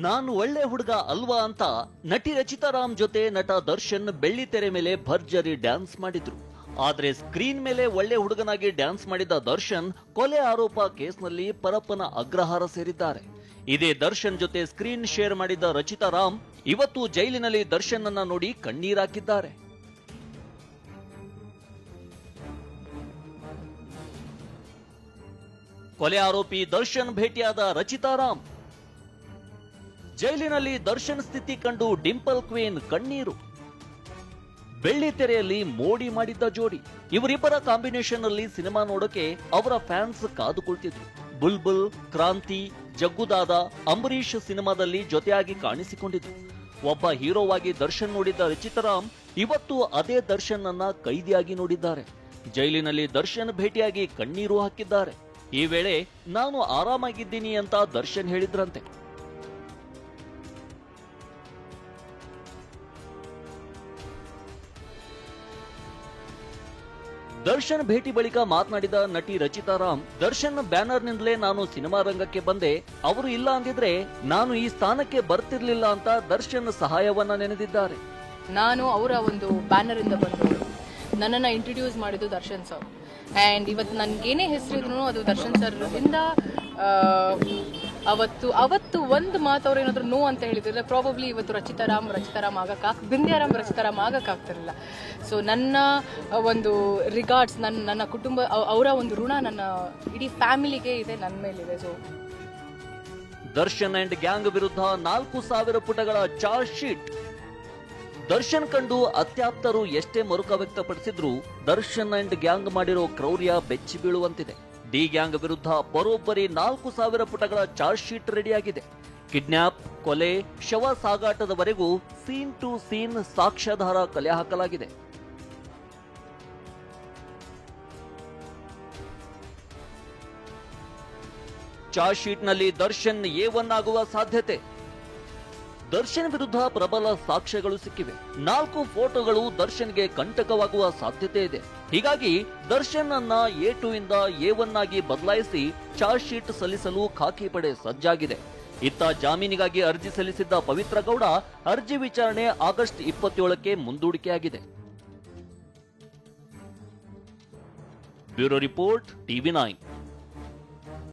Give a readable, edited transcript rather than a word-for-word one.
ನಾನು ಒಳ್ಳೆ ಹುಡುಗ ಅಲ್ವಾ ಅಂತ ನಟಿ ರಚಿತಾ ರಾಮ್ ಜೊತೆ ನಟ ದರ್ಶನ್ ಬೆಳ್ಳಿ ತೆರೆ ಮೇಲೆ ಭರ್ಜರಿ ಡ್ಯಾನ್ಸ್ ಮಾಡಿದ್ರು. ಆದ್ರೆ ಸ್ಕ್ರೀನ್ ಮೇಲೆ ಒಳ್ಳೆ ಹುಡುಗನಾಗಿ ಡ್ಯಾನ್ಸ್ ಮಾಡಿದ ದರ್ಶನ್ ಕೊಲೆ ಆರೋಪ ಕೇಸ್ನಲ್ಲಿ ಪರಪ್ಪನ ಅಗ್ರಹಾರ ಸೇರಿದ್ದಾರೆ. ಇದೇ ದರ್ಶನ್ ಜೊತೆ ಸ್ಕ್ರೀನ್ ಶೇರ್ ಮಾಡಿದ ರಚಿತಾ ರಾಮ್ ಇವತ್ತು ಜೈಲಿನಲ್ಲಿ ದರ್ಶನ್ ಅನ್ನ ನೋಡಿ ಕಣ್ಣೀರಾಕಿದ್ದಾರೆ. ಕೊಲೆ ಆರೋಪಿ ದರ್ಶನ್ ಭೇಟಿಯಾದ ರಚಿತಾ ರಾಮ್. ಜೈಲಿನಲ್ಲಿ ದರ್ಶನ್ ಸ್ಥಿತಿ ಕಂಡು ಡಿಂಪಲ್ ಕ್ವೀನ್ ಕಣ್ಣೀರು. ಬೆಳ್ಳಿ ತೆರೆಯಲ್ಲಿ ಮೋಡಿ ಮಾಡಿದ್ದ ಜೋಡಿ. ಇವರಿಬ್ಬರ ಕಾಂಬಿನೇಷನ್ ಅಲ್ಲಿ ಸಿನಿಮಾ ನೋಡೋಕೆ ಅವರ ಫ್ಯಾನ್ಸ್ ಕಾದುಕೊಳ್ತಿದ್ರು. ಬುಲ್ಬುಲ್, ಕ್ರಾಂತಿ, ಜಗ್ಗುದಾದ, ಅಂಬರೀಶ್ ಸಿನಿಮಾದಲ್ಲಿ ಜೊತೆಯಾಗಿ ಕಾಣಿಸಿಕೊಂಡಿದ್ರು. ಒಬ್ಬ ಹೀರೋವಾಗಿ ದರ್ಶನ್ ನೋಡಿದ್ದ ರಚಿತಾ ರಾಮ್ ಇವತ್ತು ಅದೇ ದರ್ಶನ್ ಅನ್ನ ಕೈದಿಯಾಗಿ ನೋಡಿದ್ದಾರೆ. ಜೈಲಿನಲ್ಲಿ ದರ್ಶನ್ ಭೇಟಿಯಾಗಿ ಕಣ್ಣೀರು ಹಾಕಿದ್ದಾರೆ. ಈ ವೇಳೆ ನಾನು ಆರಾಮಾಗಿದ್ದೀನಿ ಅಂತ ದರ್ಶನ್ ಹೇಳಿದ್ರಂತೆ. ದರ್ಶನ್ ಭೇಟಿ ಬಳಿಕ ಮಾತನಾಡಿದ ನಟಿ ರಚಿತಾ ರಾಮ್, ದರ್ಶನ್ ಬ್ಯಾನರ್ನಿಂದಲೇ ನಾನು ಸಿನಿಮಾ ರಂಗಕ್ಕೆ ಬಂದೆ. ಅವರು ಇಲ್ಲ ಅಂದಿದ್ರೆ ನಾನು ಈ ಸ್ಥಾನಕ್ಕೆ ಬರ್ತಿರ್ಲಿಲ್ಲ ಅಂತ ದರ್ಶನ್ ಸಹಾಯವನ್ನ ನೆನೆದಿದ್ದಾರೆ. ನಾನು ಅವರ ಒಂದು ಬ್ಯಾನರ್ ಇಂದ ಬಂದವರು. ನನ್ನನ್ನು ಇಂಟ್ರೊಡ್ಯೂಸ್ ಮಾಡಿದ್ದು ದರ್ಶನ್ ಸರ್. ಆ್ಯಂಡ್ ಇವತ್ತು ನನಗೇನೇ ಹೆಸರಿದ್ರು ಅದು ದರ್ಶನ್ ಸರ್ ಇಂದ. ಅವತ್ತು ಒಂದು ಮಾತು ಅವ್ರು ಏನಾದ್ರು ನೋ ಅಂತ ಹೇಳಿದ್ರೆ ಪ್ರಾಬಬ್ಲಿ ಇವತ್ತು ರಚಿತಾ ರಾಮ್ ಬಿಂದ್ಯಾರಾಮ್ ರಚಿತಾ ರಾಮ್ ಆಗಕ್ಕಾಗ್ತಿರಲಿಲ್ಲ. ಸೊ ನನ್ನ ಒಂದು ರಿಗಾರ್ಡ್ಸ್, ನನ್ನ ಕುಟುಂಬ, ಅವರ ಒಂದು ಋಣ ನನ್ನ ಇಡೀ ಫ್ಯಾಮಿಲಿಗೆ ಇದೆ, ನನ್ನ ಮೇಲಿದೆ. ಸೊ ದರ್ಶನ್ ಅಂಡ್ ಗ್ಯಾಂಗ್ ವಿರುದ್ಧ 4,000 ಪುಟಗಳ ಚಾರ್ಜ್ ಶೀಟ್. ದರ್ಶನ್ ಕಂಡು ಅತ್ಯಾಪ್ತರು ಎಷ್ಟೇ ಮರುಕ ವ್ಯಕ್ತಪಡಿಸಿದ್ರು ದರ್ಶನ್ ಅಂಡ್ ಗ್ಯಾಂಗ್ ಮಾಡಿರೋ ಕ್ರೌರ್ಯ ಬೆಚ್ಚಿ ಬೀಳುವಂತಿದೆ. ಡಿ ಗ್ಯಾಂಗ್ ವಿರುದ್ಧ ಬರೋಬ್ಬರಿ 4,000 ಪುಟಗಳ ಚಾರ್ಜ್ ಶೀಟ್ ರೆಡಿಯಾಗಿದೆ. ಕಿಡ್ನಾಪ್, ಕೊಲೆ, ಶವ ಸಾಗಾಟದವರೆಗೂ ಸೀನ್ ಟು ಸೀನ್ ಸಾಕ್ಷ್ಯಾಧಾರ ಕಲೆ ಹಾಕಲಾಗಿದೆ. ಚಾರ್ಜ್ ಶೀಟ್ನಲ್ಲಿ ದರ್ಶನ್ A1 ಆಗುವ ಸಾಧ್ಯತೆ. ದರ್ಶನ್ ವಿರುದ್ಧ ಪ್ರಬಲ ಸಾಕ್ಷ್ಯಗಳು ಸಿಕ್ಕಿವೆ. 4 ಫೋಟೋಗಳು ದರ್ಶನ್ಗೆ ಕಂಟಕವಾಗುವ ಸಾಧ್ಯತೆ ಇದೆ. ಹೀಗಾಗಿ ದರ್ಶನ್ ಅನ್ನ A2 ಇಂದ A1 ಆಗಿ ಬದಲಾಯಿಸಿ ಚಾರ್ಜ್ ಶೀಟ್ ಸಲ್ಲಿಸಲು ಖಾಕಿ ಪಡೆ ಸಜ್ಜಾಗಿದೆ. ಇತ್ತ ಜಾಮೀನಿಗಾಗಿ ಅರ್ಜಿ ಸಲ್ಲಿಸಿದ್ದ ಪವಿತ್ರ ಗೌಡ ಅರ್ಜಿ ವಿಚಾರಣೆ ಆಗಸ್ಟ್ 27ಕ್ಕೆ ಮುಂದೂಡಿಕೆಯಾಗಿದೆ. Bureau report, TV9.